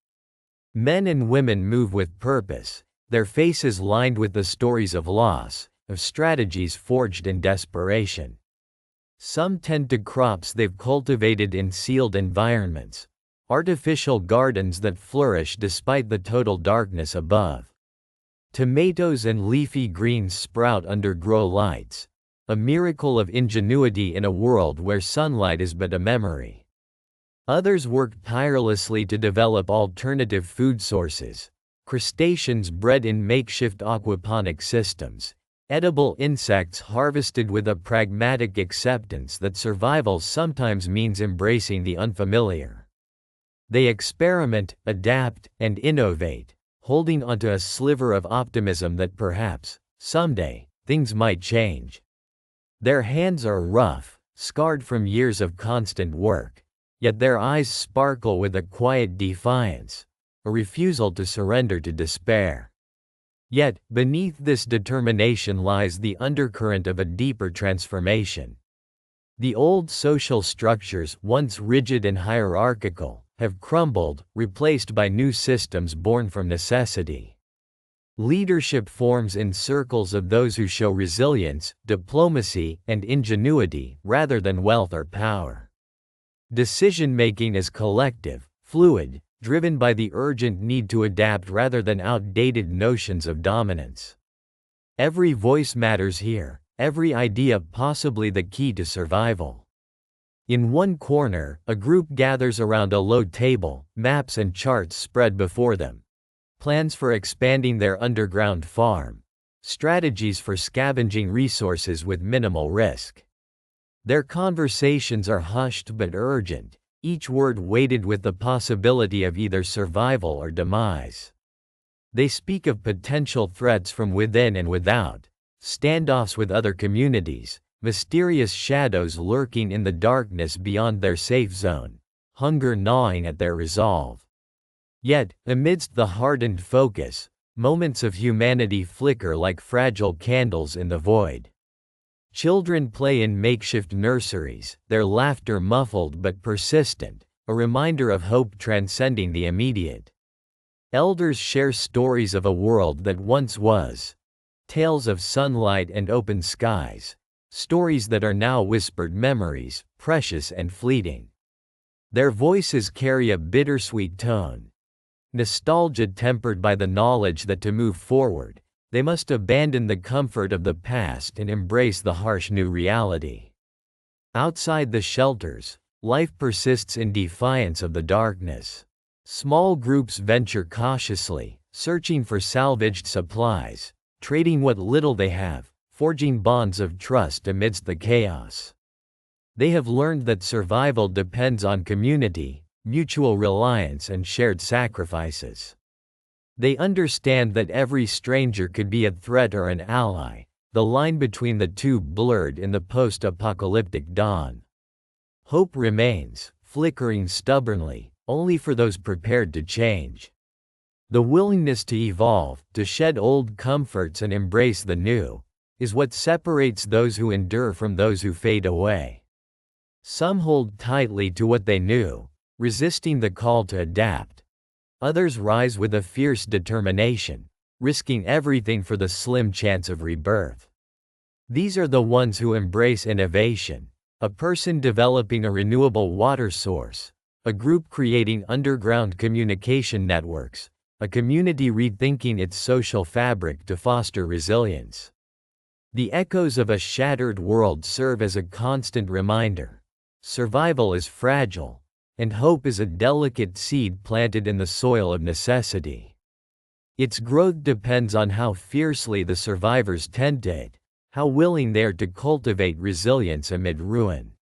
Men and women move with purpose, their faces lined with the stories of loss, of strategies forged in desperation. Some tend to crops they've cultivated in sealed environments, artificial gardens that flourish despite the total darkness above. Tomatoes and leafy greens sprout under grow lights, a miracle of ingenuity in a world where sunlight is but a memory. Others work tirelessly to develop alternative food sources, crustaceans bred in makeshift aquaponic systems, edible insects harvested with a pragmatic acceptance that survival sometimes means embracing the unfamiliar. They experiment, adapt, and innovate, holding onto a sliver of optimism that perhaps, someday, things might change. Their hands are rough, scarred from years of constant work, Yet their eyes sparkle with a quiet defiance, a refusal to surrender to despair. Yet, beneath this determination lies the undercurrent of a deeper transformation. The old social structures, once rigid and hierarchical, have crumbled, replaced by new systems born from necessity. Leadership forms in circles of those who show resilience, diplomacy, and ingenuity, rather than wealth or power. Decision-making is collective, fluid, driven by the urgent need to adapt rather than outdated notions of dominance. Every voice matters here, every idea possibly the key to survival. In one corner, a group gathers around a low table, maps and charts spread before them. Plans for expanding their underground farm. Strategies for scavenging resources with minimal risk. Their conversations are hushed but urgent, each word weighted with the possibility of either survival or demise. They speak of potential threats from within and without, standoffs with other communities, mysterious shadows lurking in the darkness beyond their safe zone, hunger gnawing at their resolve. Yet, amidst the hardened focus, moments of humanity flicker like fragile candles in the void. Children play in makeshift nurseries, their laughter muffled but persistent, a reminder of hope transcending the immediate. Elders share stories of a world that once was, tales of sunlight and open skies, stories that are now whispered memories, precious and fleeting. Their voices carry a bittersweet tone. Nostalgia tempered by the knowledge that to move forward, they must abandon the comfort of the past and embrace the harsh new reality. Outside the shelters, life persists in defiance of the darkness. Small groups venture cautiously, searching for salvaged supplies, trading what little they have, forging bonds of trust amidst the chaos. They have learned that survival depends on community, mutual reliance and shared sacrifices. They understand that every stranger could be a threat or an ally, the line between the two blurred in the post-apocalyptic dawn. Hope remains, flickering stubbornly, only for those prepared to change. The willingness to evolve, to shed old comforts and embrace the new, is what separates those who endure from those who fade away. Some hold tightly to what they knew, resisting the call to adapt. Others rise with a fierce determination, risking everything for the slim chance of rebirth. These are the ones who embrace innovation, a person developing a renewable water source, a group creating underground communication networks, a community rethinking its social fabric to foster resilience. The echoes of a shattered world serve as a constant reminder. Survival is fragile, and hope is a delicate seed planted in the soil of necessity. Its growth depends on how fiercely the survivors tend it, how willing they are to cultivate resilience amid ruin.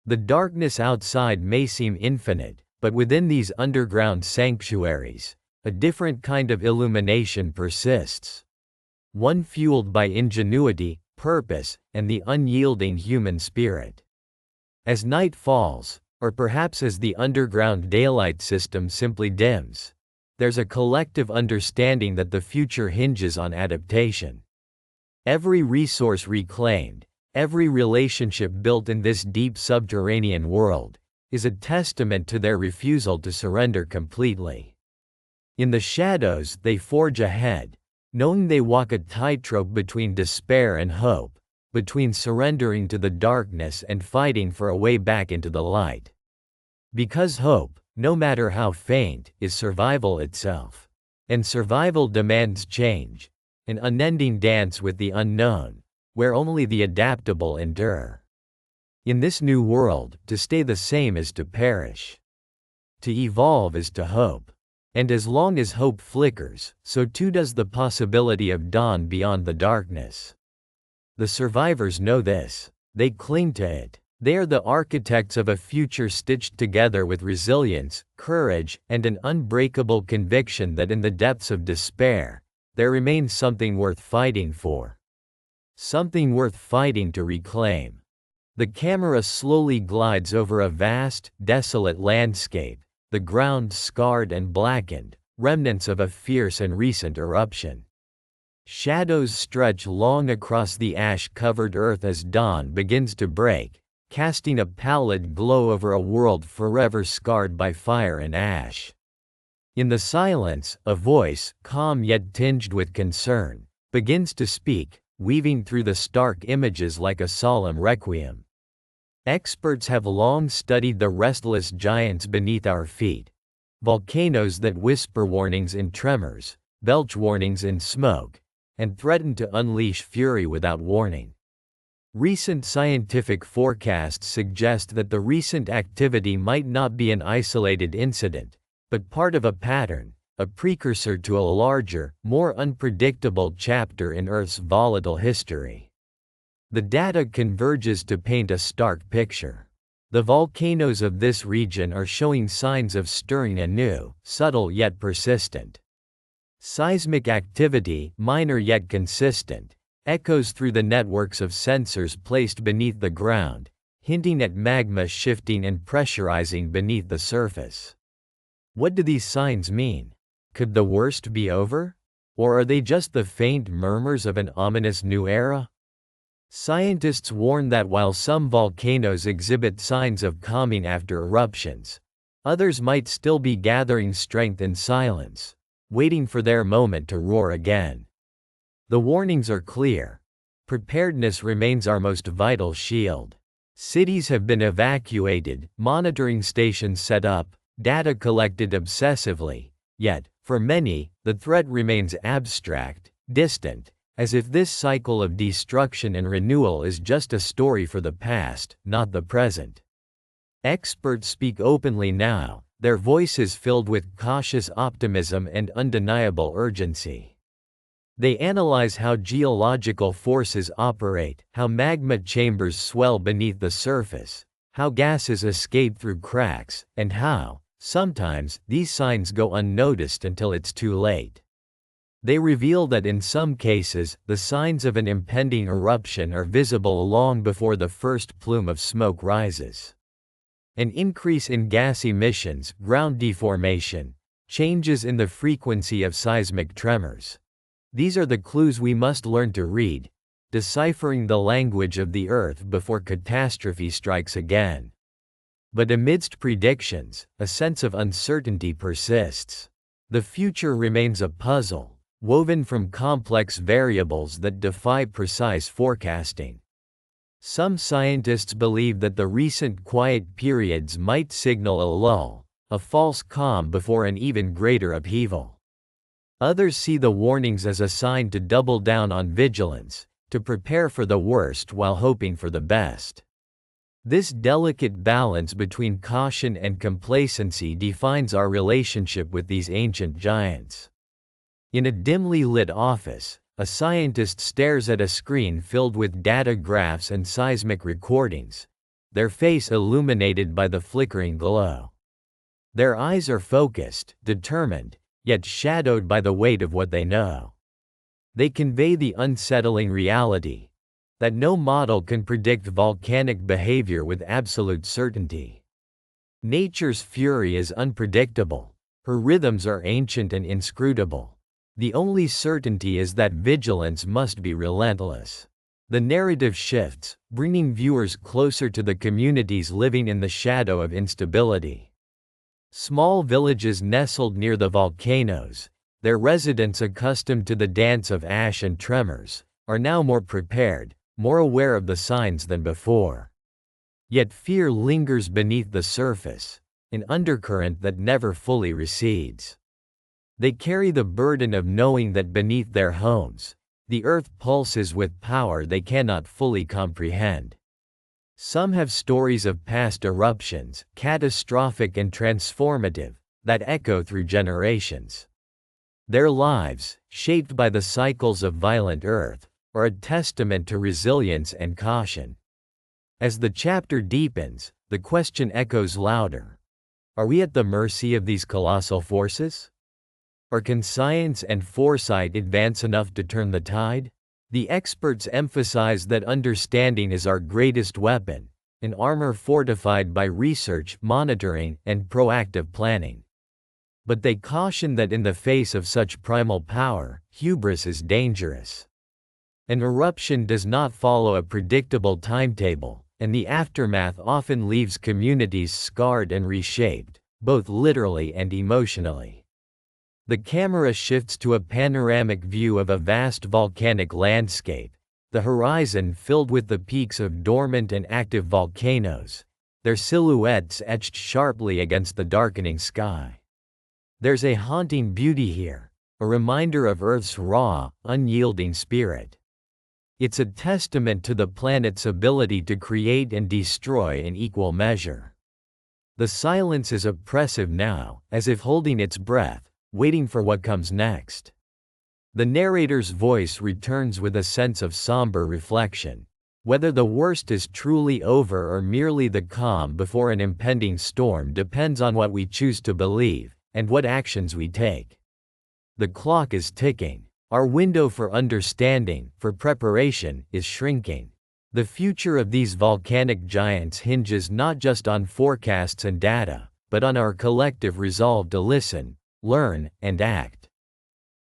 The darkness outside may seem infinite, but within these underground sanctuaries, a different kind of illumination persists. One fueled by ingenuity, purpose, and the unyielding human spirit. As night falls, or perhaps as the underground daylight system simply dims, there's a collective understanding that the future hinges on adaptation. Every resource reclaimed, every relationship built in this deep subterranean world, is a testament to their refusal to surrender completely. In the shadows they forge ahead, knowing they walk a tightrope between despair and hope, between surrendering to the darkness and fighting for a way back into the light. Because hope, no matter how faint, is survival itself. And survival demands change, an unending dance with the unknown, where only the adaptable endure. In this new world, to stay the same is to perish. To evolve is to hope. And as long as hope flickers, so too does the possibility of dawn beyond the darkness. The survivors know this. They cling to it. They are the architects of a future stitched together with resilience, courage, and an unbreakable conviction that in the depths of despair, there remains something worth fighting for. Something worth fighting to reclaim. The camera slowly glides over a vast, desolate landscape, the ground scarred and blackened, remnants of a fierce and recent eruption. Shadows stretch long across the ash-covered earth as dawn begins to break, casting a pallid glow over a world forever scarred by fire and ash. In the silence, a voice, calm yet tinged with concern, begins to speak, weaving through the stark images like a solemn requiem. Experts have long studied the restless giants beneath our feet. Volcanoes that whisper warnings in tremors, belch warnings in smoke, and threaten to unleash fury without warning. Recent scientific forecasts suggest that the recent activity might not be an isolated incident, but part of a pattern, a precursor to a larger, more unpredictable chapter in Earth's volatile history. The data converges to paint a stark picture. The volcanoes of this region are showing signs of stirring anew, subtle yet persistent. Seismic activity, minor yet consistent, echoes through the networks of sensors placed beneath the ground, hinting at magma shifting and pressurizing beneath the surface. What do these signs mean? Could the worst be over? Or are they just the faint murmurs of an ominous new era? Scientists warn that while some volcanoes exhibit signs of calming after eruptions, others might still be gathering strength in silence, waiting for their moment to roar again. The warnings are clear. Preparedness remains our most vital shield. Cities have been evacuated, monitoring stations set up, data collected obsessively, yet, for many, the threat remains abstract, distant, as if this cycle of destruction and renewal is just a story for the past, not the present. Experts speak openly now, their voices filled with cautious optimism and undeniable urgency. They analyze how geological forces operate, how magma chambers swell beneath the surface, how gases escape through cracks, and how, sometimes, these signs go unnoticed until it's too late. They reveal that in some cases, the signs of an impending eruption are visible long before the first plume of smoke rises. An increase in gas emissions, ground deformation, changes in the frequency of seismic tremors. These are the clues we must learn to read, deciphering the language of the earth before catastrophe strikes again. But amidst predictions, a sense of uncertainty persists. The future remains a puzzle, woven from complex variables that defy precise forecasting. Some scientists believe that the recent quiet periods might signal a lull, a false calm before an even greater upheaval. Others see the warnings as a sign to double down on vigilance, to prepare for the worst while hoping for the best. This delicate balance between caution and complacency defines our relationship with these ancient giants. In a dimly lit office, a scientist stares at a screen filled with data graphs and seismic recordings, their face illuminated by the flickering glow. Their eyes are focused, determined, yet shadowed by the weight of what they know. They convey the unsettling reality that no model can predict volcanic behavior with absolute certainty. Nature's fury is unpredictable. Her rhythms are ancient and inscrutable. The only certainty is that vigilance must be relentless. The narrative shifts, bringing viewers closer to the communities living in the shadow of instability. Small villages nestled near the volcanoes, their residents accustomed to the dance of ash and tremors, are now more prepared, more aware of the signs than before. Yet fear lingers beneath the surface, an undercurrent that never fully recedes. They carry the burden of knowing that beneath their homes, the earth pulses with power they cannot fully comprehend. Some have stories of past eruptions, catastrophic and transformative, that echo through generations. Their lives, shaped by the cycles of violent earth, are a testament to resilience and caution. As the chapter deepens, the question echoes louder. Are we at the mercy of these colossal forces? Or can science and foresight advance enough to turn the tide? The experts emphasize that understanding is our greatest weapon, an armor fortified by research, monitoring, and proactive planning. But they caution that in the face of such primal power, hubris is dangerous. An eruption does not follow a predictable timetable, and the aftermath often leaves communities scarred and reshaped, both literally and emotionally. The camera shifts to a panoramic view of a vast volcanic landscape, the horizon filled with the peaks of dormant and active volcanoes, their silhouettes etched sharply against the darkening sky. There's a haunting beauty here, a reminder of Earth's raw, unyielding spirit. It's a testament to the planet's ability to create and destroy in equal measure. The silence is oppressive now, as if holding its breath, waiting for what comes next. The narrator's voice returns with a sense of somber reflection. Whether the worst is truly over or merely the calm before an impending storm depends on what we choose to believe, and what actions we take. The clock is ticking. Our window for understanding, for preparation, is shrinking. The future of these volcanic giants hinges not just on forecasts and data, but on our collective resolve to listen, learn, and act.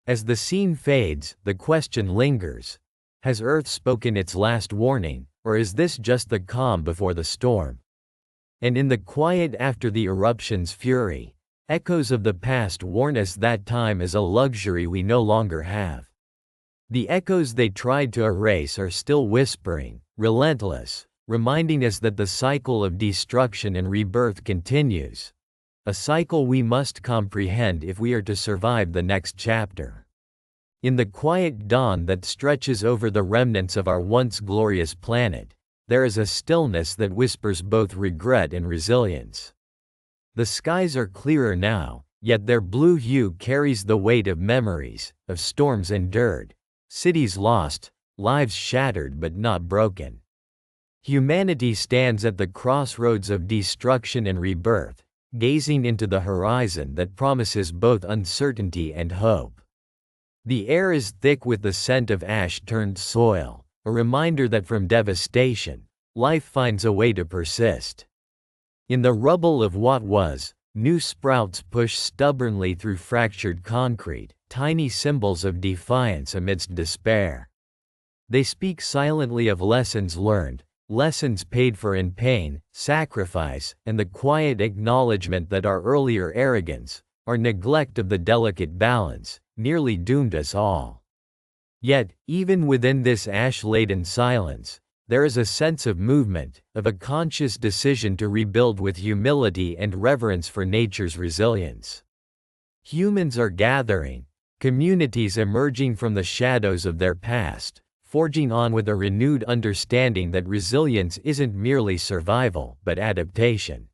As the scene fades, the question lingers: has Earth spoken its last warning, or is this just the calm before the storm? And in the quiet after the eruption's fury, echoes of the past warn us that time is a luxury we no longer have. The echoes they tried to erase are still whispering, relentless, reminding us that the cycle of destruction and rebirth continues. A cycle we must comprehend if we are to survive the next chapter. In the quiet dawn that stretches over the remnants of our once glorious planet, there is a stillness that whispers both regret and resilience. The skies are clearer now, yet their blue hue carries the weight of memories, of storms endured, cities lost, lives shattered but not broken. Humanity stands at the crossroads of destruction and rebirth, gazing into the horizon that promises both uncertainty and hope. The air is thick with the scent of ash-turned soil, a reminder that from devastation, life finds a way to persist. In the rubble of what was, new sprouts push stubbornly through fractured concrete, tiny symbols of defiance amidst despair. They speak silently of lessons learned, lessons paid for in pain, sacrifice, and the quiet acknowledgement that our earlier arrogance, our neglect of the delicate balance, nearly doomed us all. Yet, even within this ash-laden silence, there is a sense of movement, of a conscious decision to rebuild with humility and reverence for nature's resilience. Humans are gathering, communities emerging from the shadows of their past, forging on with a renewed understanding that resilience isn't merely survival but adaptation.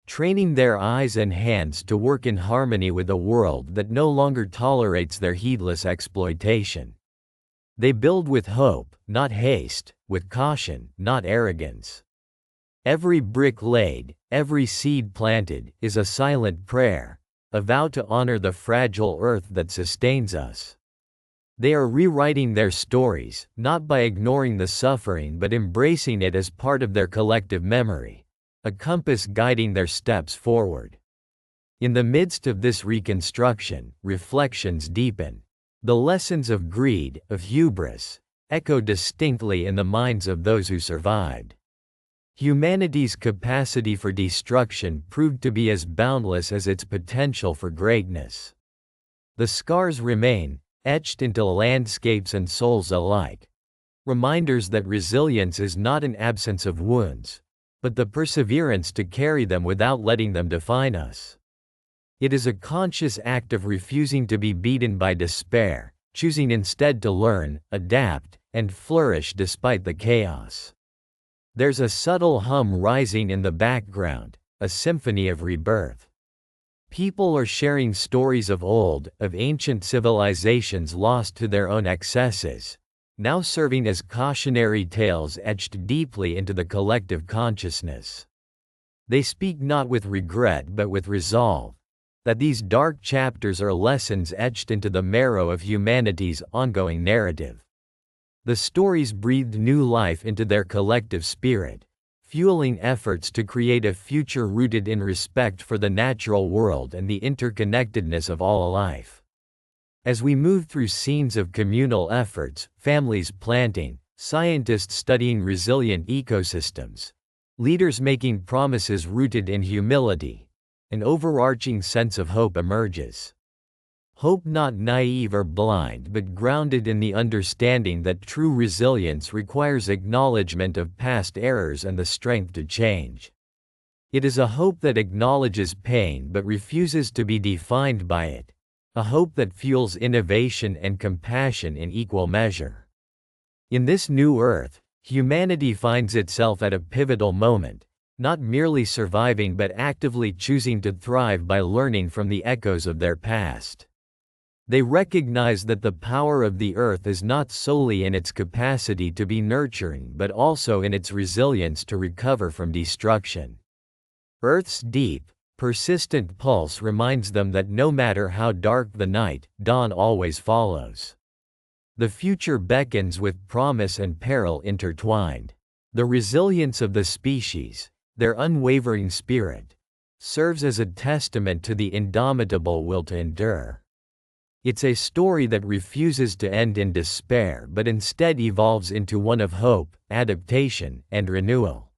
Training their eyes and hands to work in harmony with a world that no longer tolerates their heedless exploitation. They build with hope, not haste, with caution, not arrogance. Every brick laid, every seed planted, is a silent prayer, a vow to honor the fragile earth that sustains us. They are rewriting their stories, not by ignoring the suffering but embracing it as part of their collective memory, a compass guiding their steps forward. In the midst of this reconstruction, reflections deepen. The lessons of greed, of hubris, echo distinctly in the minds of those who survived. Humanity's capacity for destruction proved to be as boundless as its potential for greatness. The scars remain, etched into landscapes and souls alike. Reminders that resilience is not an absence of wounds, but the perseverance to carry them without letting them define us. It is a conscious act of refusing to be beaten by despair, choosing instead to learn, adapt, and flourish despite the chaos. There's a subtle hum rising in the background, a symphony of rebirth. People are sharing stories of old, of ancient civilizations lost to their own excesses, now serving as cautionary tales etched deeply into the collective consciousness. They speak not with regret but with resolve, that these dark chapters are lessons etched into the marrow of humanity's ongoing narrative. The stories breathed new life into their collective spirit, fueling efforts to create a future rooted in respect for the natural world and the interconnectedness of all life. As we move through scenes of communal efforts, families planting, scientists studying resilient ecosystems, leaders making promises rooted in humility, an overarching sense of hope emerges. Hope not naive or blind but grounded in the understanding that true resilience requires acknowledgement of past errors and the strength to change. It is a hope that acknowledges pain but refuses to be defined by it, a hope that fuels innovation and compassion in equal measure. In this new earth, humanity finds itself at a pivotal moment, not merely surviving but actively choosing to thrive by learning from the echoes of their past. They recognize that the power of the earth is not solely in its capacity to be nurturing but also in its resilience to recover from destruction. Earth's deep, persistent pulse reminds them that no matter how dark the night, dawn always follows. The future beckons with promise and peril intertwined. The resilience of the species, their unwavering spirit, serves as a testament to the indomitable will to endure. It's a story that refuses to end in despair but instead evolves into one of hope, adaptation, and renewal.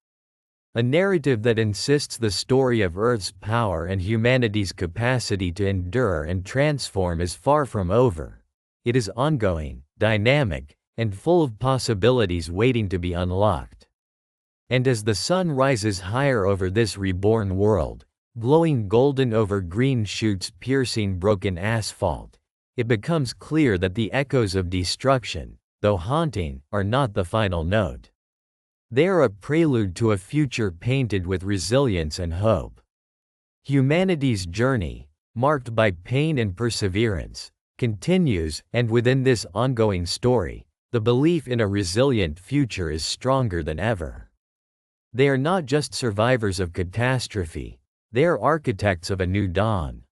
A narrative that insists the story of Earth's power and humanity's capacity to endure and transform is far from over. It is ongoing, dynamic, and full of possibilities waiting to be unlocked. And as the sun rises higher over this reborn world, glowing golden over green shoots piercing broken asphalt, it becomes clear that the echoes of destruction, though haunting, are not the final note. They are a prelude to a future painted with resilience and hope. Humanity's journey, marked by pain and perseverance, continues, and within this ongoing story, the belief in a resilient future is stronger than ever. They are not just survivors of catastrophe, they are architects of a new dawn.